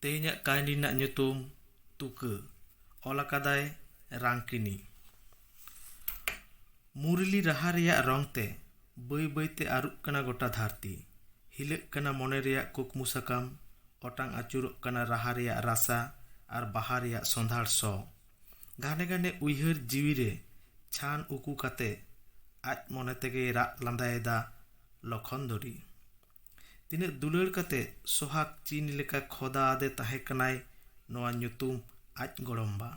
तेहेᱧᱟᱜ ᱠᱟᱹᱦᱱᱤ ᱨᱮᱱᱟᱜ ᱧᱩᱛᱩᱢ ᱛᱩᱠᱟᱹ, ᱚᱞ ᱟᱠᱟᱫᱟᱭ ᱨᱟᱝᱠᱤᱱᱤ। ᱢᱩᱨᱞᱤ ᱨᱟᱦᱟ ᱨᱮᱭᱟᱜ ᱨᱚᱝ ᱛᱮ ᱵᱟᱹᱭ ᱵᱟᱹᱭᱛᱮ ᱟᱹᱨᱩᱵ ᱠᱟᱱᱟ ᱜᱚᱴᱟ ᱫᱷᱟᱹᱨᱛᱤ। ᱦᱤᱞᱟᱹᱜ ᱠᱟᱱᱟ ᱢᱚᱱᱮ ᱨᱮᱭᱟᱜ ᱠᱩᱠᱢᱩ ᱥᱟᱠᱟᱢ, ᱚᱴᱟᱝ ᱟᱹᱪᱩᱨᱚᱜ ᱠᱟᱱᱟ ᱨᱟᱦᱟ ᱨᱮᱭᱟᱜ ᱨᱟᱥᱟ ᱟᱨ ᱵᱟᱦᱟ ᱨᱮᱭᱟᱜ ᱥᱚᱸᱫᱷᱟᱲ ᱥᱚ। ᱜᱷᱟᱱᱮ ᱜᱷᱟᱱᱮ ᱩᱭᱦᱟᱹᱨ ᱡᱤᱣᱤᱨᱮ ᱪᱷᱟᱱ ᱩᱠᱩ ᱠᱟᱛᱮ ᱟᱡ ᱢᱚᱱᱮ ᱛᱮᱜᱮᱭ ᱨᱟᱜ ᱞᱟᱸᱫᱟᱭᱮᱫᱟ ᱞᱚᱠᱷᱚᱱᱫᱚᱨᱤ। ᱛᱤᱱᱟᱹᱜ ᱫᱩᱞᱟᱹᱲ ᱠᱟᱛᱮ ᱥᱚᱦᱟᱜ ᱪᱤᱱ ᱞᱮᱠᱟ ᱠᱷᱚᱫᱟ ᱟᱫᱮ ᱛᱟᱦᱮᱸ ᱠᱟᱱᱟᱭ ᱱᱚᱣᱟ ᱧᱩᱛᱩᱢ ᱟᱡ ᱜᱚᱲᱚᱢᱵᱟ।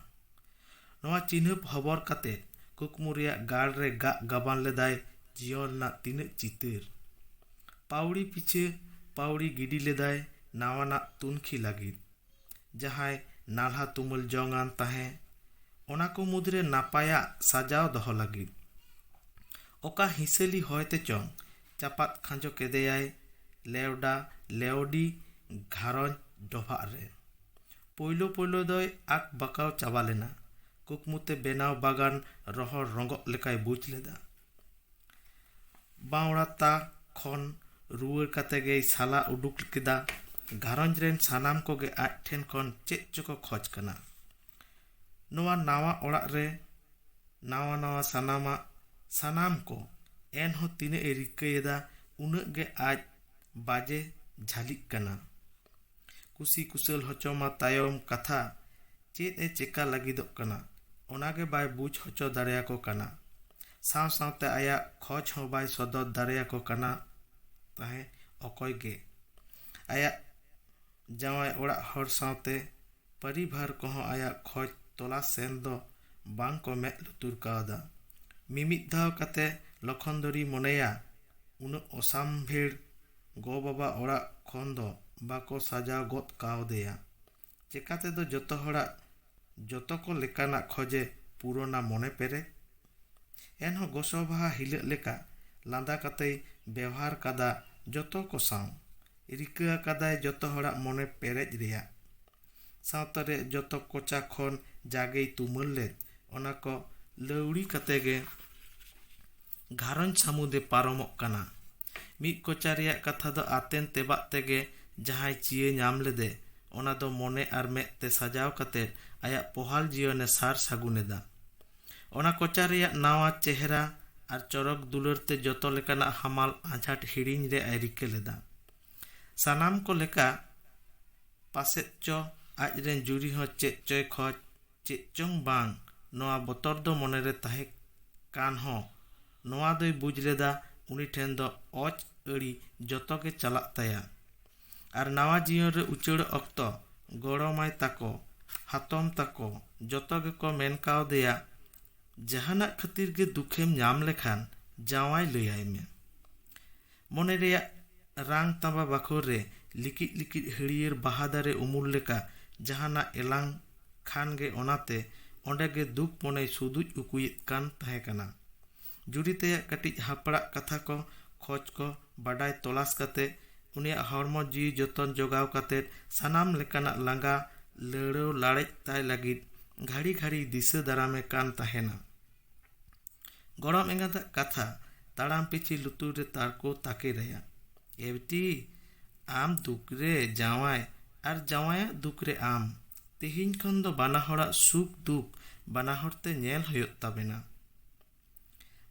ᱱᱚᱣᱟ ᱪᱤᱱᱦᱟᱹᱯ ᱦᱚᱵᱚᱨ ᱠᱟᱛᱮ ᱠᱩᱠᱢᱩ ᱨᱮᱭᱟᱜ ᱜᱟᱲ ᱨᱮ ᱜᱟᱜ ᱜᱟᱵᱟᱱ ᱞᱮᱫᱟᱭ ᱡᱤᱭᱚᱱ ᱨᱮᱱᱟᱜ ᱛᱤᱱᱟᱹᱜ ᱪᱤᱛᱟᱹᱨ। ᱯᱟᱹᱣᱲᱤ ᱯᱤᱪᱷᱟᱹ ᱯᱟᱹᱣᱲᱤ ᱜᱤᱰᱤ ᱞᱮᱫᱟᱭ ᱱᱟᱣᱟᱱᱟᱜ ᱛᱩᱱᱠᱷᱤ ᱞᱟᱹᱜᱤᱫ। ᱡᱟᱦᱟᱸᱭ ᱱᱟᱞᱦᱟ ᱛᱩᱢᱟᱹᱞ ᱡᱚᱝᱟᱱ ᱛᱟᱦᱮᱸ, ᱚᱱᱟ ᱠᱚ ᱢᱩᱫᱽᱨᱮ ᱱᱟᱯᱟᱭᱟᱜ ᱥᱟᱡᱟᱣ ᱫᱚᱦᱚ ᱞᱟᱹᱜᱤᱫ। ᱚᱠᱟ ᱦᱤᱸᱥᱟᱹᱞᱤ ᱦᱚᱭᱛᱮ ᱪᱚᱝ ᱪᱟᱯᱟᱫ ᱠᱷᱟᱸᱡᱚ ᱠᱮᱫᱮᱭᱟᱭ ᱞᱮᱣᱰᱟ ᱞᱮᱣᱰᱤ ᱜᱷᱟᱨᱚᱸᱡᱽ ᱰᱚᱵᱷᱟᱜ ᱨᱮ। ᱯᱳᱭᱞᱳ ᱯᱳᱭᱞᱳ ᱫᱚᱭ ᱟᱠ ᱵᱟᱠᱟᱣ ᱪᱟᱵᱟ ᱞᱮᱱᱟ। ᱠᱩᱠᱢᱩᱛᱮ ᱵᱮᱱᱟᱣ ᱵᱟᱜᱟᱱ ᱨᱚᱦᱚᱲ ᱨᱚᱸᱜᱚᱜ ᱞᱮᱠᱟᱭ ᱵᱩᱡᱽ ᱞᱮᱫᱟ। ᱵᱟᱣᱲᱟᱛᱟ ᱠᱷᱚᱱ ᱨᱩᱣᱟᱹᱲ ᱠᱟᱛᱮ ᱜᱮᱭ ᱥᱟᱞᱟ ᱩᱰᱩᱠ ᱠᱮᱫᱟ ᱜᱷᱟᱨᱚᱸᱡᱽ ᱨᱮᱱ ᱥᱟᱱᱟᱢ ᱠᱚᱜᱮ ᱟᱡ ᱴᱷᱮᱱ ᱠᱷᱚᱱ ᱪᱮᱫ ᱪᱚᱠᱚ ᱠᱷᱚᱡ ᱠᱟᱱᱟ। ᱱᱚᱣᱟ ᱱᱟᱣᱟ ᱚᱲᱟᱜ ᱨᱮ ᱱᱟᱣᱟ ᱱᱟᱣᱟ ᱥᱟᱱᱟᱢ ᱠᱚ, ᱮᱱᱦᱚᱸ ᱛᱤᱱᱟᱹᱜ ᱮ ᱨᱤᱠᱟᱹᱭᱮᱫᱟ ᱩᱱᱟᱹᱜ ᱜᱮ ᱟᱡ ᱵᱟᱡᱮ ᱡᱷᱟᱹᱞᱤᱜ ᱠᱟᱱᱟ। ᱠᱩᱥᱤ ᱠᱩᱥᱟᱹᱞ ᱦᱚᱪᱚᱢᱟ ᱛᱟᱭᱚᱢ ᱠᱟᱛᱷᱟ, ᱪᱮᱫ ᱮ ᱪᱮᱠᱟ ᱞᱟᱹᱜᱤᱫᱚᱜ ᱠᱟᱱᱟ ᱚᱱᱟᱜᱮ ᱵᱟᱭ ᱵᱩᱡᱽ ᱦᱚᱪᱚ ᱫᱟᱲᱮᱭᱟᱠᱚ ᱠᱟᱱᱟ। ᱥᱟᱶ ᱥᱟᱶᱛᱮ ᱟᱭᱟᱜ ᱠᱷᱚᱡ ᱦᱚᱸ ᱵᱟᱭ ᱥᱚᱫᱚᱨ ᱫᱟᱲᱮᱭᱟᱠᱚ ᱠᱟᱱᱟ ᱛᱟᱦᱮᱸ ᱚᱠᱚᱭ ᱜᱮ। ᱟᱭᱟᱜ ᱡᱟᱶᱟᱭ ᱚᱲᱟᱜ ᱦᱚᱲ ᱥᱟᱶᱛᱮ ᱯᱚᱨᱤᱵᱟᱨ ᱠᱚᱦᱚᱸ ᱟᱭᱟᱜ ᱠᱷᱚᱡ ᱛᱚᱞᱟᱥ ᱥᱮᱱ ᱫᱚ ᱵᱟᱝ ᱠᱚ ᱢᱮᱫ ᱞᱩᱛᱩᱨ ᱠᱟᱣᱫᱟ। ᱢᱤᱢᱤᱫ ᱫᱷᱟᱣ ᱠᱟᱛᱮ ᱞᱚᱠᱷᱚᱱᱫᱚᱨᱤ ᱢᱚᱱᱮᱭᱟ ᱩᱱᱟᱹᱜ ᱚᱥᱟᱢᱵᱷᱮᱲ ᱜᱚ ᱵᱟᱵᱟ ᱚᱲᱟᱜ ᱠᱷᱚᱱ ᱫᱚ ᱵᱟᱠᱚ ᱥᱟᱡᱟᱣ ᱜᱚᱫ ᱠᱟᱣᱫᱮᱭᱟ। ᱪᱮᱠᱟᱛᱮᱫᱚ ᱡᱚᱛᱚ ᱦᱚᱲᱟᱜ ᱡᱚᱛᱚ ko ᱞᱮᱠᱟᱱᱟᱜ ᱠᱷᱚᱡᱮ ᱯᱩᱨᱚᱱᱟ ᱢᱚᱱᱮ ᱯᱮᱨᱮᱡ। ᱮᱱᱦᱚᱸ ᱜᱚᱥᱚ ᱵᱟᱦᱟ ᱦᱤᱞᱟᱹᱜ ᱞᱮᱠᱟ ᱞᱟᱸᱫᱟ ᱠᱟᱛᱮᱭ ᱵᱮᱣᱦᱟᱨ ᱠᱟᱫᱟ ᱡᱚᱛᱚ ᱠᱚ ᱥᱟᱶ। ᱨᱤᱠᱟᱹ ᱟᱠᱟᱫᱟᱭ ᱡᱚᱛᱚ ᱦᱚᱲᱟᱜ ᱢᱚᱱᱮ ᱯᱮᱨᱮᱡ ᱨᱮᱭᱟᱜ। ᱥᱟᱶᱛᱟ ᱨᱮ ᱡᱚᱛᱚ ᱠᱚᱪᱟ ᱠᱷᱚᱱ ᱡᱟᱜᱮᱭ ᱛᱩᱢᱟᱹᱞ ᱞᱮᱫ ᱚᱱᱟ ᱠᱚ ᱞᱟᱹᱣᱲᱤ ᱠᱟᱛᱮ ᱜᱮ ᱜᱷᱟᱨᱚᱸᱡᱽ ᱥᱟᱹᱢᱩᱫᱮ ᱯᱟᱨᱚᱢᱚᱜ ᱠᱟᱱᱟ। ᱢᱤᱫ ᱠᱚᱪᱟ ᱨᱮᱭᱟᱜ ᱠᱟᱛᱷᱟ ᱫᱚ ᱟᱛᱮᱱ ᱛᱮᱵᱟᱜ ᱛᱮᱜᱮ ᱡᱟᱦᱟᱸᱭ ᱪᱤᱭᱟᱹ ᱧᱟᱢ ᱞᱮᱫᱮ ᱚᱱᱟ ᱫᱚ ᱢᱚᱱᱮ ᱟᱨ ᱢᱮᱫ ᱛᱮ ᱥᱟᱡᱟᱣ ᱠᱟᱛᱮ ᱟᱭᱟᱜ ᱯᱚᱦᱟᱞ ᱡᱤᱭᱚᱱᱮ ᱥᱟᱨ ᱥᱟᱹᱜᱩᱱᱮᱫᱟ। ᱚᱱᱟ ᱠᱚᱪᱟ ᱨᱮᱭᱟᱜ ᱱᱟᱣᱟ ᱪᱮᱦᱨᱟ ᱟᱨ ᱪᱚᱨᱚᱠ ᱫᱩᱞᱟᱹᱲ te ᱡᱚᱛᱚ ᱞᱮᱠᱟᱱᱟᱜ ᱦᱟᱢᱟᱞ ᱟᱸᱡᱷᱟᱴ ᱦᱤᱲᱤᱧ ᱨᱮ ᱟᱭ ᱨᱤᱠᱟᱹ ᱞᱮᱫᱟ। ᱥᱟᱱᱟᱢ ᱠᱚ ᱞᱮᱠᱟ ᱯᱟᱥᱮᱫ ᱪᱚ ᱟᱡᱨᱮᱱ ᱡᱩᱨᱤ ᱦᱚᱸ ᱪᱮᱫ ᱪᱚᱭ ᱠᱷᱚᱡ, ᱪᱮᱫ ᱪᱚᱝ ᱵᱟᱝ ᱱᱚᱣᱟ ᱵᱚᱛᱚᱨ ᱫᱚ ᱢᱚᱱᱮᱨᱮ ᱛᱟᱦᱮᱸ ᱠᱟᱱ ᱦᱚᱸ ᱱᱚᱣᱟ ᱫᱚᱭ ᱵᱩᱡᱽ ᱞᱮᱫᱟ ᱩᱱᱤ ᱴᱷᱮᱱ ᱫᱚ ᱚᱡ ᱟᱹᱲᱤ ᱡᱚᱛᱚ ᱜᱮ ᱪᱟᱞᱟᱜ ᱛᱟᱭᱟ। ᱟᱨ ᱱᱟᱣᱟ ᱡᱤᱭᱚᱱ ᱨᱮ ᱩᱪᱟᱹᱲᱚᱜ ᱚᱠᱛᱚ ᱜᱚᱲᱚᱢᱟᱭ ᱛᱟᱠᱚ, ᱦᱟᱛᱚᱢ ᱛᱟᱠᱚ ᱡᱚᱛᱚ ᱜᱮᱠᱚ ᱢᱮᱱ ᱠᱟᱣᱫᱮᱭᱟ ᱡᱟᱦᱟᱱᱟᱜ ᱠᱷᱟᱹᱛᱤᱨ ᱜᱮ ᱫᱩᱠᱷᱮᱢ ᱧᱟᱢ ᱞᱮᱠᱷᱟᱱ ᱡᱟᱶᱟᱭ ᱞᱟᱹᱭᱟᱭ ᱢᱮ। ᱢᱚᱱᱮ ᱨᱮᱭᱟᱜ ᱨᱟᱝ ᱛᱟᱸᱵᱟ ᱵᱟᱠᱷᱳᱞ ᱨᱮ ᱞᱤᱠᱤᱫ ᱞᱤᱠᱤᱫ ᱦᱟᱹᱨᱭᱟᱹᱲ ᱵᱟᱦᱟ ᱫᱟᱨᱮ ᱩᱢᱩᱞ ᱞᱮᱠᱟ ᱡᱟᱦᱟᱱᱟᱜ ᱮᱞᱟᱝ ᱠᱷᱟᱱ ᱜᱮ ᱚᱱᱟᱛᱮ ᱚᱸᱰᱮ ᱜᱮ ᱫᱩᱠ ᱢᱚᱱᱮᱭ ᱥᱩᱫᱩᱡ ᱩᱠᱩᱭᱮᱫ ᱠᱟᱱ ᱛᱟᱦᱮᱸ ᱠᱟᱱᱟ। ᱡᱩᱨᱤ ᱛᱮᱭᱟᱜ ᱠᱟᱹᱴᱤᱡ ᱦᱟᱯᱲᱟᱜ ᱠᱟᱛᱷᱟ ko ᱠᱷᱚᱡ ko ᱵᱟᱰᱟᱭ ᱛᱚᱞᱟᱥ ᱠᱟᱛᱮ ᱩᱱᱤᱭᱟᱜ ᱦᱚᱲᱢᱚ ᱡᱤᱣᱤ ᱡᱚᱛᱚᱱ ᱡᱚᱜᱟᱣ ᱠᱟᱛᱮ ᱥᱟᱱᱟᱢ ᱞᱮᱠᱟᱱᱟᱜ ᱞᱟᱸᱜᱟ ᱞᱟᱲᱟᱹᱣ ᱞᱟᱲᱮᱡ ᱛᱟᱭ ᱞᱟᱹᱜᱤᱫ ᱜᱷᱟᱹᱲᱤ ᱜᱷᱟᱹᱲᱤ ᱫᱤᱥᱟᱹ ᱫᱟᱨᱟᱢᱮ ᱠᱟᱱ ᱛᱟᱦᱮᱱᱟ। ᱜᱚᱲᱚᱢ ᱮᱸᱜᱟᱛᱟᱜ ᱠᱟᱛᱷᱟ ᱛᱟᱲᱟᱢ ᱯᱤᱪᱷᱤ ᱞᱩᱛᱩᱨ ᱨᱮ ᱛᱟᱨᱠᱳ ᱛᱟᱠᱮᱨᱟᱭᱟ। ᱮ ᱵᱤᱴᱤ, ᱟᱢ ᱫᱩᱠ ᱨᱮ ᱡᱟᱶᱟᱭ ᱟᱨ ᱡᱟᱶᱟᱭᱟᱜ ᱫᱩᱠ ᱨᱮ ᱟᱢ। ᱛᱮᱦᱮᱧ ᱠᱷᱚᱱ ᱫᱚ ᱵᱟᱱᱟ ᱦᱚᱲᱟᱜ ᱥᱩᱠ ᱫᱩᱠ ᱵᱟᱱᱟ ᱦᱚᱲᱛᱮ ᱧᱮᱞ ᱦᱩᱭᱩᱜ ᱛᱟᱵᱮᱱᱟ।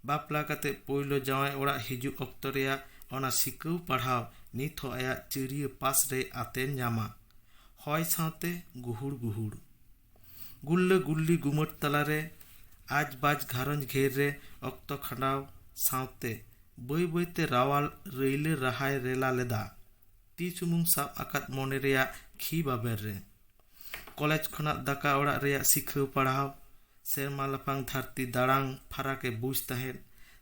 ᱵᱟᱯᱞᱟ ᱠᱟᱛᱮ ᱯᱳᱭᱞᱳ ᱡᱟᱶᱟᱭ ᱚᱲᱟᱜ ᱦᱤᱡᱩᱜ ᱚᱠᱛᱚ ᱨᱮᱭᱟᱜ ᱚᱱᱟ ᱥᱤᱠᱟᱹᱣ ᱯᱟᱲᱦᱟᱣ ᱱᱤᱛ ᱦᱚᱸ ᱟᱭᱟᱜ ᱪᱟᱹᱨᱤᱭᱟᱹ ᱯᱟᱥ ᱨᱮ ᱟᱛᱮᱱ ᱧᱟᱢᱟ। ᱦᱚᱭ ᱥᱟᱶᱛᱮ ᱜᱩᱦᱩᱲ ᱜᱩᱦᱩᱲ ᱜᱩᱞᱞᱟᱹ ᱜᱩᱞᱞᱤ ᱜᱩᱢᱟᱹᱴ ᱛᱟᱞᱟᱨᱮ ᱟᱡ ᱵᱟᱡ ᱜᱷᱟᱨᱚᱸᱡᱽ ᱜᱷᱮᱨ ᱨᱮ ᱚᱠᱛᱚ ᱠᱷᱟᱸᱰᱟᱣ ᱥᱟᱶᱛᱮ ᱵᱟᱹᱭ ᱵᱟᱹᱭᱛᱮ ᱨᱟᱣᱟᱞ ᱨᱟᱹᱭᱞᱟᱹ ᱨᱟᱦᱟᱭ ᱨᱮᱞᱟ ᱞᱮᱫᱟ ᱛᱤ ᱥᱩᱢᱩᱝ ᱥᱟᱵ ᱟᱠᱟᱫ ᱢᱚᱱᱮ ᱨᱮᱭᱟᱜ ᱠᱷᱤ ᱵᱟᱵᱮᱨ ᱨᱮ। ᱠᱚᱞᱮᱡᱽ ᱠᱷᱚᱱᱟᱜ ᱫᱟᱠᱟ ᱚᱲᱟᱜ ᱨᱮᱭᱟᱜ ᱥᱤᱠᱷᱟᱹᱣ ᱯᱟᱲᱦᱟᱣ, ᱥᱮᱨᱢᱟ ᱞᱟᱯᱷᱟᱝ ᱫᱷᱟᱹᱨᱛᱤ ᱫᱟᱲᱟᱝ ᱯᱷᱟᱨᱟᱠᱮ ᱵᱩᱡᱽ ᱛᱟᱦᱮᱸᱫ।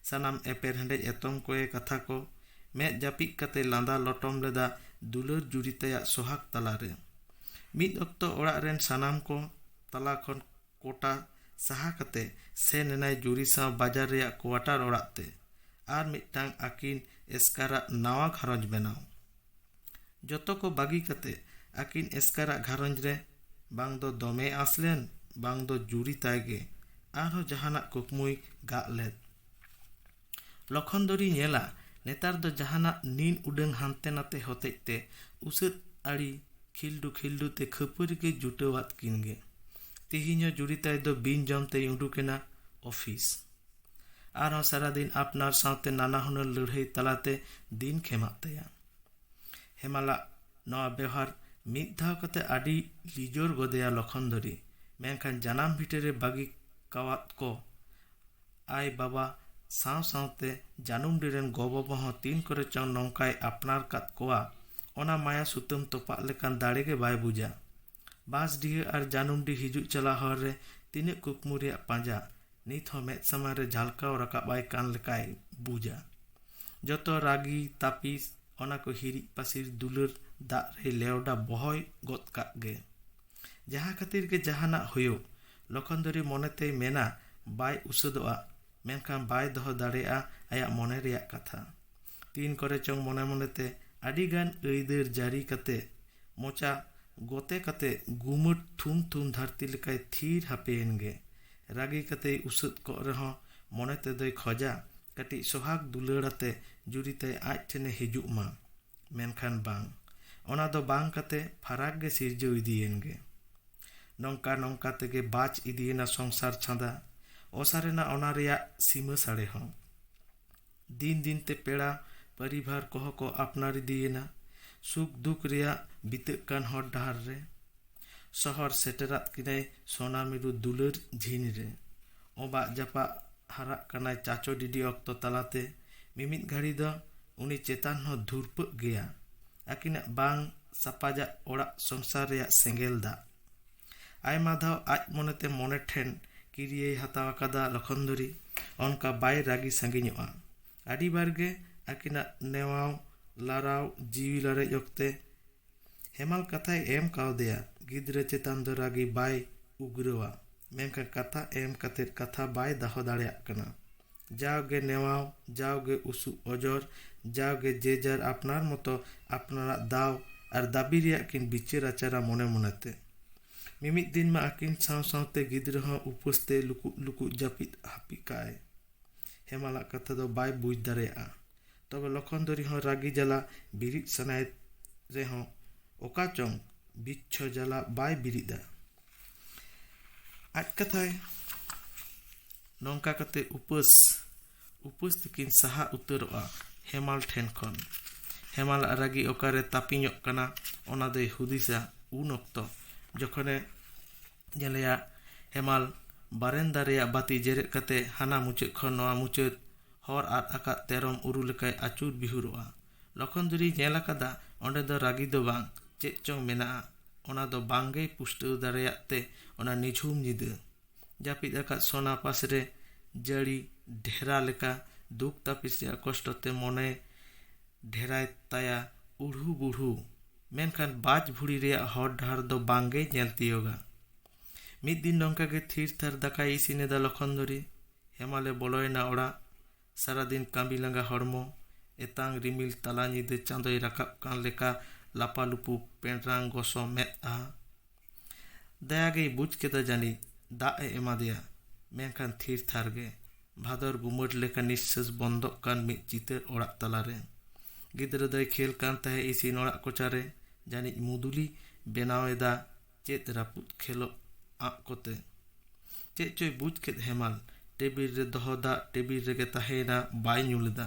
ᱥᱟᱱᱟᱢ ᱮᱯᱮᱨ ᱦᱮᱸᱰᱮᱡ ᱮᱛᱚᱢ ᱠᱚᱭᱮ ᱠᱟᱛᱷᱟ ᱠᱚ ᱢᱮᱫ ᱡᱟᱹᱯᱤᱫ ᱠᱟᱛᱮ ᱞᱟᱸᱫᱟ ᱞᱚᱴᱚᱢ ᱞᱮᱫᱟ ᱫᱩᱞᱟᱹᱲ ᱡᱩᱨᱤ ᱛᱟᱭᱟᱜ ᱥᱚᱦᱟᱜ ᱛᱟᱞᱟᱨᱮ। ᱢᱤᱫ ᱚᱠᱛᱚ ᱚᱲᱟᱜ ᱨᱮᱱ ᱥᱟᱱᱟᱢ ᱠᱚ ᱛᱟᱞᱟ ᱠᱷᱚᱱ ᱠᱚᱴᱟ ᱥᱟᱦᱟ ᱠᱟᱛᱮ ᱥᱮᱱ ᱮᱱᱟᱭ ᱡᱩᱨᱤ ᱥᱟᱶ ᱵᱟᱡᱟᱨ ᱨᱮᱭᱟᱜ ᱠᱳᱣᱟᱴᱟᱨ ᱚᱲᱟᱜ ᱛᱮ ᱟᱨ ᱢᱤᱫᱴᱟᱝ ᱟᱹᱠᱤᱱ ᱮᱥᱠᱟᱨᱟᱜ ᱱᱟᱣᱟ ᱜᱷᱟᱨᱚᱸᱡᱽ ᱵᱮᱱᱟᱣ। ᱡᱚᱛᱚ ᱠᱚ ᱵᱟᱹᱜᱤ ᱠᱟᱛᱮ ᱟᱹᱠᱤᱱ ᱮᱥᱠᱟᱨᱟᱜ ᱜᱷᱟᱨᱚᱸᱡᱽ ᱨᱮ ᱵᱟᱝ ᱫᱚ ᱫᱚᱢᱮ ᱟᱸᱥ ᱞᱮᱱ ᱵᱟᱝ ᱫᱚ ᱡᱩᱨᱤ ᱛᱟᱭ ᱜᱮ ᱟᱨᱦᱚᱸ ᱡᱟᱦᱟᱱᱟᱜ ᱠᱩᱠᱢᱩᱭ ᱜᱟᱜ ᱞᱮᱫ। ᱞᱚᱠᱷᱚᱱᱫᱚᱨᱤ ᱧᱮᱞᱟ ᱱᱮᱛᱟᱨ ᱫᱚ ᱡᱟᱦᱟᱱᱟᱜ ᱱᱤᱱ ᱩᱰᱟᱹᱝ ᱦᱟᱱᱛᱮ ᱱᱟᱛᱮ ᱦᱚᱛᱮᱡ te ᱩᱥᱟᱹᱫ ᱟᱹᱲᱤ खिल्डू खिल्डू ते खपरी के जुटवाद किनगे। तिहिनो जुड़िताय दो बिन जमते उडुकेना ऑफिस आर सारा दिन आपनार सावते नाना हुनर लड़ाई तलाते दिन खेमाग तया। हेमाला नवा व्यवहार मिद धाव कते आडी लिजोर गदेया लखनदरी मेनखान जानाम भिटरे बागी कावात को आय बाबा साव सावते जानुम डिरेन गो बाबा हो तीन करे चौं नौकाय अपनार कात कोआ ओना माया सुतम तोपा लेकान दाड़े के बाय बुझा। बास डिहे आर जानुम डी हिजुक चला हर रे तीने कुकमु रेया पांजा नित हो मेद समय रे झालकाव रकाबाय कान लेकाय बुझा। जतो रागी तापिस ओना को हिरी पासिर दुलर दाग रे लेवडा बहय गद काग गे। जहाँ खातिर के जहाना होयो लखनदरी मोनेते मेना बाय उसदोआ मेनखान बाय दहो दाड़ेया आया मोने रेया कथा। तीन करे चों मोने मोनेते आडिगान ऐदर जारी कते मोचा गोते कते गुमट थुम थुम धरती लेकाय थीर हापेन गे। रागी कते उसद को रहो मोनेते दोय खोजा कटी सोहाग दुलड़ाते जुरिते आज ठेने हिजुक मा मेनखान बांग ओना दो बांग कते फराक गे सिरजो इदियेन गे। नौका नौका तेगे बाच इदियेना संसार छांदा ओसारेना ओना रेया सीमा साड़े हों। दिन दिन ते पेड़ा परिवार कोह को अपनार इदियेना सुख दुख रेया बितक कान हर डहार रे शहर सेटरात किनाय सोना मिरु दुलर झिन रे ओबा जापा हारा कनाय चाचो डिडी अक्तो तलाते मिमित घड़ी दो उनी चेतान हो धुरपक गया आकिना बांग सापाजा ओड़ा संसार रेया सेंगेल दा। आयमा धाव आज मोनेते मोने ठेन किरिये हतावा कदा लखनदरी ओनका बाय रागी संगिñoa आडी बारगे आकिना नेवाव लाराव जीवी लड़े योक्ते हेमाल कथाय एम कावदेया गिद्रे चेतान दो रागी बाय उग्रवा मेनका कथा एम कते कथा बाय दहो दाड़ेयाग कना। जाओगे नेवाव जाओगे उसु अजर जाओगे जेजार अपनार मतो अपनारा दाव और दाबी रेया किन बिचार आचारा मोने मोनेते। मिमित दिन मा आकिन साव सावते गिद्रे हो उपस्ते लुकु लुकु जापित हापिकाय। हेमाला कथा दो बाय बुझ दाड़ेया तबे लखनदरी हो रागी जला बिरिद सनाय रे हो ओका चों बिच्छो जला बाय बिरिदा। आज कथाय नौका कते उपस तिकिन सहा उतरोआ हेमाल ठेन खन। हेमाल रागी ओकारे तापिñoग कना ओना दोय हुदिसा उन अक्तो जखने जेलेया हेमाल बारेंदा रेया बाती जेरेद कते हाना मुचाद खन नवा मुचाद हर आद आकाद तेरम उरु लेकाय आचुर बिहुरोआ। लखनदरी नेल आकादा ओंडे दो रागी दो बांग चेद चों मेनाआ ओना दो बांगे पुष्टाव दाड़ेयाग ते ओना निझुम निदा जापिद आकाद सोना पास रे जड़ी ढेरा लेका दुख तापिस रेया कष्टते मोने ढेराय ताया उड़ू बुढ़ू मेनखान बाज भुड़ी रेया हर डहार दो बांगे नेल तियोगा। मिद दिन नौका गे थीर थार दाकाय इसिनेदा लखनदरी हेमाले बोलोयना ओड़ा सारा दिन कामी लांगा हड़मो एतांग रिमिल तला निदे चांदोय राकाब कान लेका लापालुपु पेंड्रांग गोसो मेदआ दयागे बुझ केदा जानी दाग ए एमादेया मेनखान थीर थार गे भादर गुमट लेका निश्वास बंदोग कान मिद चितर ओड़ा तलारे। गिद्रा दोय खेल कान ताहे इसिन ओड़ा कोचारे जानिज मुदुली बेनाव एदा चेद रापुद खेलो आग कोते चेद चोय बुझ केद हेमाल टेबिल रे दहो दा टेबिल रेगे ताहेना बाय ᱧᱩ लेदा।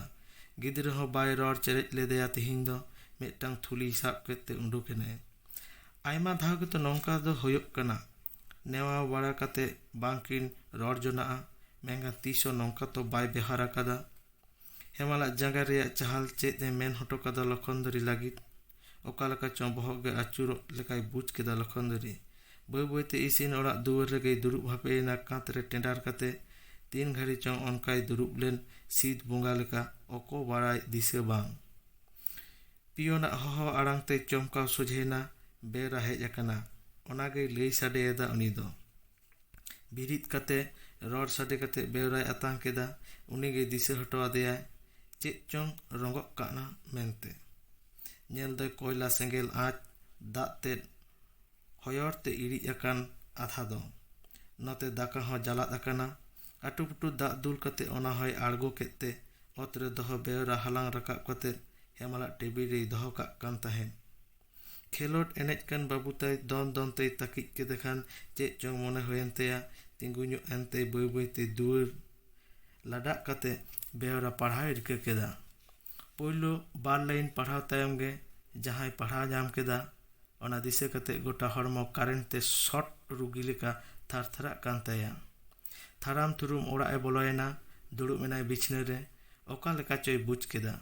गिद्रा हो बाय रड़ चेरेज लेदेया तिहिन दो मिदटांग थुली साब केते उंडुकेनाय। आयमा धाव गेतो नौका दो होयोग कना नेवा बाड़ा कते बांकिन रड़ जोनाआ मेंगा तीसो नौका तो बाय बेहार आकादा। हेमाला जांगा रेया चाहल चेद ए मेन हटो कदा लखनदरी लागिद ओका लेका चों बहग गे आचुरोग लेकाय बुझ केदा लखनदरी बय बयते इसिन ओड़ा दुआर रेगे दुरुब हापेना कांत रे टेंडार कते तीन घड़ी चों ओनकाय दुरुब लेन सीद बोंगा लेका ओको बाड़ाय दिशा बांग। पियोना हहो आड़ांग ते चमकाव सोझेना बेरा हेज आकाना ओनागे लई साडेदा उनी दो बिरिद कते रड़ साडे कते बेवराय आतांग केदा उनीगे दिशा हटो आदेयाय चेद चों रंगोग काना मेनते। नेल दोय कोयला सेंगेल आँच दाग ते हयर ते इड़िज आकान आधा दो नोते दाका हो जालाद आकाना आटुपुटु दाग दुल कते ओना होय आड़गो केते ओत रे दहो बेवरा हालांग राकाब कते हेमाला टेबिल रे दहो काग कान ताहेन। ᱠᱷᱮᱞᱳᱰ ᱮᱱᱮᱡ ᱠᱟᱱ ᱵᱟᱹᱵᱩ ᱛᱟᱭ ᱫᱚᱱ ᱫᱚᱱ ᱛᱮᱭ ᱛᱟᱹᱠᱤᱡ ᱠᱮᱫᱮ ᱠᱷᱟᱱ ᱪᱮᱫ ᱪᱚᱝ ᱢᱚᱱᱮ ᱦᱩᱭᱮᱱ ᱛᱟᱭᱟ, ᱛᱤᱸᱜᱩ ᱧᱚᱜ ᱮᱱᱛᱮ ᱵᱟᱹᱭ ᱵᱟᱹᱭᱛᱮ ᱫᱩᱣᱟᱹᱨ ᱞᱟᱰᱟᱜ ᱠᱟᱛᱮ ᱵᱮᱣᱨᱟ ᱯᱟᱲᱦᱟᱣᱮ ᱨᱤᱠᱟᱹ ᱠᱮᱫᱟ᱾ ᱯᱳᱭᱞᱳ 2 ᱞᱟᱭᱤᱱ ᱯᱟᱲᱦᱟᱣ ᱛᱟᱭᱚᱢ ᱜᱮ ᱡᱟᱦᱟᱸᱭ ᱯᱟᱲᱦᱟᱣ ᱧᱟᱢ ᱠᱮᱫᱟ, ᱚᱱᱟ ᱫᱤᱥᱟᱹ ᱠᱟᱛᱮ ᱜᱚᱴᱟ ᱦᱚᱲᱢᱚ ᱠᱟᱨᱮᱱᱴ ᱛᱮ ᱥᱚᱴ ᱨᱩᱜᱤ ᱞᱮᱠᱟ ᱛᱷᱟᱨᱛᱷᱟᱨᱟᱜ ᱠᱟᱱ ᱛᱟᱭᱟ᱾ ᱛᱷᱟᱲᱟᱢ ᱛᱷᱩᱲᱩᱢ ᱚᱲᱟᱜ ᱮ ᱵᱚᱞᱚᱭᱮᱱᱟ᱾ ᱫᱩᱲᱩᱵ ᱮᱱᱟᱭ ᱵᱤᱪᱷᱱᱟᱹ ᱨᱮ᱾ ᱚᱠᱟ ᱞᱮᱠᱟ ᱪᱚᱭ ᱵᱩᱡ ᱠᱮᱫᱟ,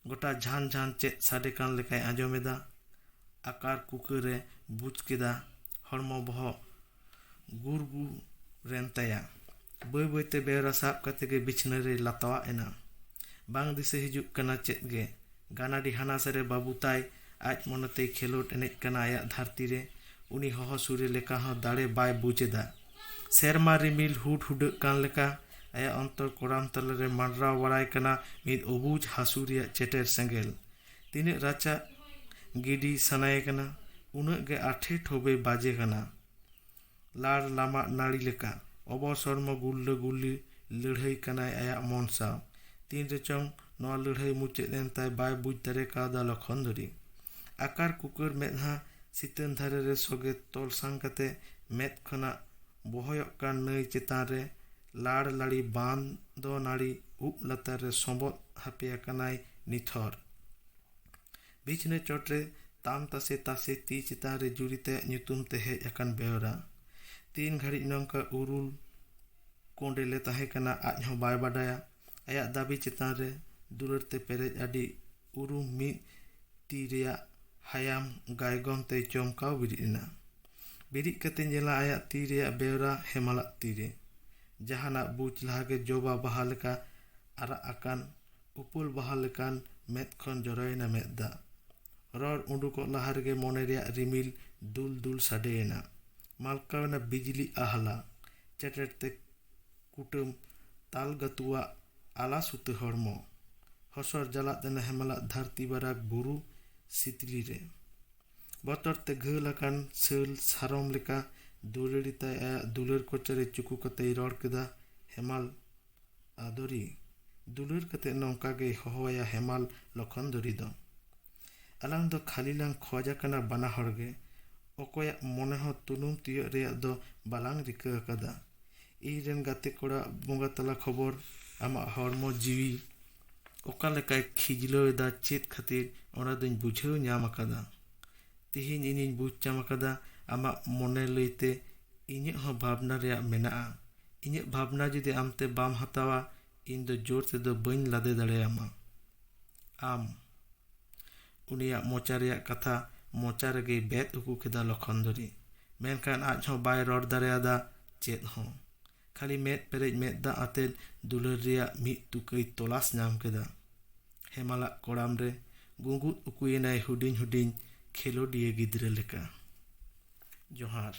ᱜᱚᱴᱟ ᱡᱷᱟᱱ ᱡᱷᱟᱱ ᱪᱮᱫ ᱥᱟᱰᱮ ᱠᱟᱱ ᱞᱮᱠᱟᱭ ᱟᱸᱡᱚᱢᱮᱫᱟ᱾ ᱟᱠᱟᱨ ᱠᱩᱠᱟᱹᱨᱮ ᱵᱩᱡ ᱠᱮᱫᱟ, ᱦᱚᱲᱢᱚ ᱵᱚᱦᱚᱜ ᱜᱩᱨᱜᱩ ᱨᱮᱱ ᱛᱟᱭᱟ᱾ ᱵᱟᱹᱭ ᱵᱟᱹᱭᱛᱮ ᱵᱮᱣᱨᱟ ᱥᱟᱵ ᱠᱟᱛᱮ ᱜᱮ ᱵᱤᱪᱷᱱᱟᱹ ᱨᱮᱭ ᱞᱟᱛᱟᱣᱟᱜ ᱮᱱᱟ᱾ ᱵᱟᱝ ᱫᱤᱥᱟᱹ ᱦᱤᱡᱩᱜ ᱠᱟᱱᱟ ᱪᱮᱫ ᱜᱮ᱾ ᱜᱟᱱᱟᱰᱤ ᱦᱟᱱᱟ ᱥᱟᱨᱮ ᱵᱟᱹᱵᱩ ᱛᱟᱭ ᱟᱡ ᱢᱚᱱᱮᱛᱮᱭ ᱠᱷᱮᱞᱳᱰ ᱮᱱᱮᱡ ᱠᱟᱱᱟ ᱟᱭᱟᱜ ᱫᱷᱟᱹᱨᱛᱤ ᱨᱮ᱾ ᱩᱱᱤ ᱦᱚᱦᱚ ᱥᱩᱨᱮ ᱞᱮᱠᱟ ᱦᱚᱸ ᱫᱟᱲᱮ ᱵᱟᱭ ᱵᱩᱡ ᱮᱫᱟ᱾ ᱥᱮᱨᱢᱟ ᱨᱤᱢᱤᱞ ᱦᱩᱰ ᱦᱩᱰᱟᱹᱜ ᱠᱟᱱ ᱞᱮᱠᱟ ᱟᱭᱟᱜ ᱚᱱᱛᱚᱨ ᱠᱚᱲᱟᱢ ᱛᱟᱞᱟᱨᱮ ᱢᱟᱸᱰᱨᱟᱣ ᱵᱟᱲᱟᱭ ᱠᱟᱱᱟ ᱢᱤᱫ ᱚᱵᱩᱡ ᱦᱟᱹᱥᱩ ᱨᱮᱭᱟᱜ ᱪᱮᱴᱮᱨ ᱥᱮᱸᱜᱮᱞ᱾ ᱛᱤᱱᱟᱹᱜ ᱨᱟᱪᱟ ᱜᱤᱰᱤ ᱥᱟᱱᱟᱭᱮ ᱠᱟᱱᱟ, ᱩᱱᱟᱹᱜ ᱜᱮ ᱟᱴᱷᱮ ᱴᱷᱚᱵᱮ ᱵᱟᱡᱮ ᱠᱟᱱᱟ᱾ ᱞᱟᱲ ᱞᱟᱢᱟᱜ ᱱᱟᱹᱲᱤ ᱞᱮᱠᱟ ᱚᱵᱚᱥ ᱦᱚᱲᱢᱚ ᱜᱩᱞᱞᱟᱹ ᱜᱩᱞᱞᱤ ᱞᱟᱹᱲᱦᱟᱹᱭ ᱠᱟᱱᱟᱭ ᱟᱭᱟᱜ ᱢᱚᱱ ᱥᱟᱶ᱾ ᱛᱤᱱ ᱨᱮᱪᱚᱝ ᱱᱚᱣᱟ ᱞᱟᱹᱲᱦᱟᱹᱭ ᱢᱩᱪᱟᱹᱫ ᱮᱱ ᱛᱟᱭ ᱵᱟᱭ ᱵᱩᱡ ᱫᱟᱲᱮ ᱠᱟᱣᱫᱟ ᱞᱚᱠᱷᱚᱱᱫᱚᱨᱤ᱾ ᱟᱠᱟᱨ ᱠᱩᱠᱟᱹᱨ ᱢᱮᱫᱦᱟ ᱥᱤᱛᱟᱹᱱ ᱫᱷᱟᱨᱮ ᱨᱮ ᱥᱚᱜᱮ ᱛᱚᱞᱥᱟᱝ ᱠᱟᱛᱮ ᱢᱮᱫ ᱠᱷᱚᱱᱟᱜ ᱵᱚᱦᱚᱭᱚᱜ ᱠᱟᱱ ᱱᱟᱹᱭ ᱪᱮᱛᱟᱱ ᱨᱮ ᱞᱟᱲ ᱞᱟᱲᱤ ᱵᱟᱸᱫᱚ ᱱᱟᱹᱲᱤ ᱩᱵ ᱞᱟᱛᱟᱨ ᱨᱮ ᱥᱚᱸᱵᱚᱫ ᱦᱟᱯᱮ ᱟᱠᱟᱱᱟᱭ ᱱᱤᱛᱷᱚᱨ᱾ ᱵᱤᱪᱷᱱᱟᱹ ᱪᱚᱴᱨᱮ ᱛᱟᱢ ᱛᱟᱥᱮ ᱛᱟᱥᱮ ᱛᱤ ᱪᱮᱛᱟᱱ ᱨᱮ ᱡᱩᱨᱤ ᱛᱟᱭᱟᱜ ᱧᱩᱛᱩᱢ ᱛᱮ ᱦᱮᱡ ᱟᱠᱟᱱ ᱵᱮᱣᱨᱟ᱾ ᱛᱤᱱ ᱜᱷᱟᱹᱲᱤᱡ ᱱᱚᱝᱠᱟ ᱩᱨᱩᱞ ᱠᱚᱸᱰᱮᱞᱮ ᱛᱟᱦᱮᱸ ᱠᱟᱱᱟ ᱟᱡ ᱦᱚᱸ ᱵᱟᱭ ᱵᱟᱰᱟᱭᱟ᱾ ᱟᱭᱟᱜ ᱫᱟᱹᱵᱤ ᱪᱮᱛᱟᱱ ᱨᱮ ᱫᱩᱞᱟᱹᱲ ᱛᱮ ᱯᱮᱨᱮᱡ ᱟᱹᱰᱤ ᱩᱨᱩᱢ ᱢᱤᱫ ᱛᱤ ᱨᱮᱭᱟᱜ ᱦᱟᱭᱟᱢ ᱜᱟᱭᱜᱚᱢ ᱛᱮᱭ ᱪᱚᱢᱠᱟᱣ ᱵᱤᱨᱤᱫ ᱮᱱᱟ᱾ ᱵᱤᱨᱤᱫ ᱠᱟᱛᱮ ᱧᱮᱞᱟ ᱟᱭᱟᱜ ᱛᱤ ᱨᱮᱭᱟᱜ ᱵᱮᱣᱨᱟ ᱦᱮᱢᱟᱞᱟᱜ ᱛᱤᱨᱮ᱾ ᱡᱟᱦᱟᱱᱟᱜ ᱵᱩᱡ ᱞᱟᱦᱟᱜᱮ ᱡᱚᱵᱟ ᱵᱟᱦᱟ ᱞᱮᱠᱟ ᱟᱨᱟᱜ ᱟᱠᱟᱱ ᱩᱯᱟᱹᱞ ᱵᱟᱦᱟ ᱞᱮᱠᱟᱱ ᱢᱮᱫ ᱠᱷᱚᱱ ᱡᱚᱨᱚᱭᱮᱱᱟ ᱢᱮᱫ ᱫᱟᱜ᱾ ᱨᱚᱲ ᱩᱰᱩᱠᱚᱜ ᱞᱟᱦᱟ ᱨᱮᱜᱮ ᱢᱚᱱᱮ ᱨᱮᱭᱟᱜ ᱨᱤᱢᱤᱞ ᱫᱩᱞ ᱫᱩᱞ ᱥᱟᱰᱮᱭᱮᱱᱟ᱾ ᱢᱟᱞᱠᱟᱣᱮᱱᱟ ᱵᱤᱡᱽᱞᱤ ᱟᱦᱞᱟ᱾ ᱪᱮᱴᱮᱨ ᱛᱮ ᱠᱩᱴᱟᱹᱢ ᱛᱟᱞᱜᱟᱹᱛᱩᱣᱟᱜ ᱟᱞᱟ ᱥᱩᱛᱟᱹ ᱦᱚᱲᱢᱚ᱾ ᱦᱚᱥᱚᱨ ᱡᱟᱞᱟᱫ ᱮᱱᱟ ᱦᱮᱢᱟᱞᱟᱜ ᱫᱷᱟᱹᱨᱛᱤ ᱵᱟᱨᱟᱠ ᱵᱩᱨᱩ ᱥᱤᱛᱞᱤ ᱨᱮ᱾ ᱵᱚᱛᱚᱨ ᱛᱮ ᱜᱷᱟᱹᱞ ᱟᱠᱟᱱ ᱥᱟᱹᱞ ᱥᱟᱨᱚᱢ ᱞᱮᱠᱟ ᱫᱩᱞᱟᱹᱲᱤ ᱛᱟᱭ ᱟᱭᱟᱜ ᱫᱩᱞᱟᱹᱲ ᱠᱚᱪᱟᱨᱮ ᱪᱩᱠᱩ ᱠᱟᱛᱮᱭ ᱨᱚᱲ ᱠᱮᱫᱟ, ᱦᱮᱢᱟᱞ ᱟᱫᱚᱨᱤ᱾ ᱫᱩᱞᱟᱹᱲ ᱠᱟᱛᱮ ᱱᱚᱝᱠᱟ ᱜᱮᱭ ᱦᱚᱦᱚᱣᱟᱭᱟ ᱦᱮᱢᱟᱞ ᱞᱚᱠᱷᱚᱱᱫᱚᱨᱤ ᱫᱚ᱾ ᱟᱞᱟᱝ ᱫᱚ ᱠᱷᱟᱹᱞᱤ ᱞᱟᱝ ᱠᱷᱚᱡ ᱟᱠᱟᱱᱟ ᱵᱟᱱᱟ ᱦᱚᱲ ᱜᱮ᱾ ᱚᱠᱚᱭᱟᱜ ᱢᱚᱱᱮ ᱦᱚᱸ ᱛᱩᱱᱩᱢ ᱛᱤᱭᱳᱜ ᱨᱮᱭᱟᱜ ᱫᱚ ᱵᱟᱞᱟᱝ ᱨᱤᱠᱟᱹ ᱟᱠᱟᱫᱟ᱾ ᱤᱧ ᱨᱮᱱ ᱜᱟᱛᱮ ᱠᱚᱲᱟ ᱵᱚᱸᱜᱟ ᱛᱟᱞᱟ ᱠᱷᱚᱵᱚᱨ, ᱟᱢᱟᱜ ᱦᱚᱲᱢᱚ ᱡᱤᱣᱤ ᱚᱠᱟ ᱞᱮᱠᱟᱭ ᱠᱷᱤᱡᱞᱟᱹᱣ ᱮᱫᱟ ᱪᱮᱫ ᱠᱷᱟᱹᱛᱤᱨ, ᱚᱱᱟ ᱫᱚᱧ ᱵᱩᱡᱷᱟᱹᱣ ᱧᱟᱢ ᱟᱠᱟᱫᱟ᱾ ᱛᱤᱦᱤᱧ ᱤᱧᱤᱧ ᱵᱩᱡᱽ ᱧᱟᱢ ᱟᱠᱟᱫᱟ ᱟᱢᱟᱜ ᱢᱚᱱᱮ ᱞᱟᱹᱭᱛᱮ ᱤᱧᱟᱹᱜ ᱦᱚᱸ ᱵᱷᱟᱵᱽᱱᱟ ᱨᱮᱭᱟᱜ ᱢᱮᱱᱟᱜᱼᱟ᱾ ᱤᱧᱟᱹᱜ ᱵᱷᱟᱵᱽᱱᱟ ᱡᱩᱫᱤ ᱟᱢᱛᱮ ᱵᱟᱢ ᱦᱟᱛᱟᱣᱟ, ᱤᱧ ᱫᱚ ᱡᱳᱨ ᱛᱮᱫᱚ ᱵᱟᱹᱧ ᱞᱟᱫᱮ ᱫᱟᱲᱮᱭᱟᱢᱟ᱾ ᱟᱢ᱾ ᱩᱱᱤᱭᱟᱜ ᱢᱚᱪᱟ ᱨᱮᱭᱟᱜ ᱠᱟᱛᱷᱟ ᱢᱚᱪᱟ ᱨᱮᱜᱮᱭ ᱵᱮᱫ ᱩᱠᱩ ᱠᱮᱫᱟ ᱞᱚᱠᱷᱚᱱᱫᱚᱨᱤ᱾ ᱢᱮᱱᱠᱷᱟᱱ ᱟᱡ ᱦᱚᱸ ᱵᱟᱭ ᱨᱚᱲ ᱫᱟᱲᱮᱭᱟᱫᱟ ᱪᱮᱫ ᱦᱚᱸ᱾ ᱠᱷᱟᱹᱞᱤ ᱢᱮᱫ ᱯᱮᱨᱮᱡ ᱢᱮᱫ ᱫᱟᱜ ᱟᱛᱮᱫ ᱫᱩᱞᱟᱹᱲ ᱨᱮᱭᱟᱜ ᱢᱤᱫ ᱛᱩᱠᱟᱹᱭ ᱛᱚᱞᱟᱥ ᱧᱟᱢ ᱠᱮᱫᱟ᱾ ᱦᱮᱢᱟᱞᱟᱜ ᱠᱚᱲᱟᱢ ᱨᱮ ᱜᱩᱸᱜᱩᱫ ᱩᱠᱩᱭᱮᱱᱟᱭ ᱦᱩᱰᱤᱧ ᱦᱩᱰᱤᱧ ᱠᱷᱮᱞᱳᱰᱤᱭᱟᱹ ᱜᱤᱫᱽᱨᱟᱹ ᱞᱮᱠᱟ᱾ ᱡᱚᱦᱟᱨ।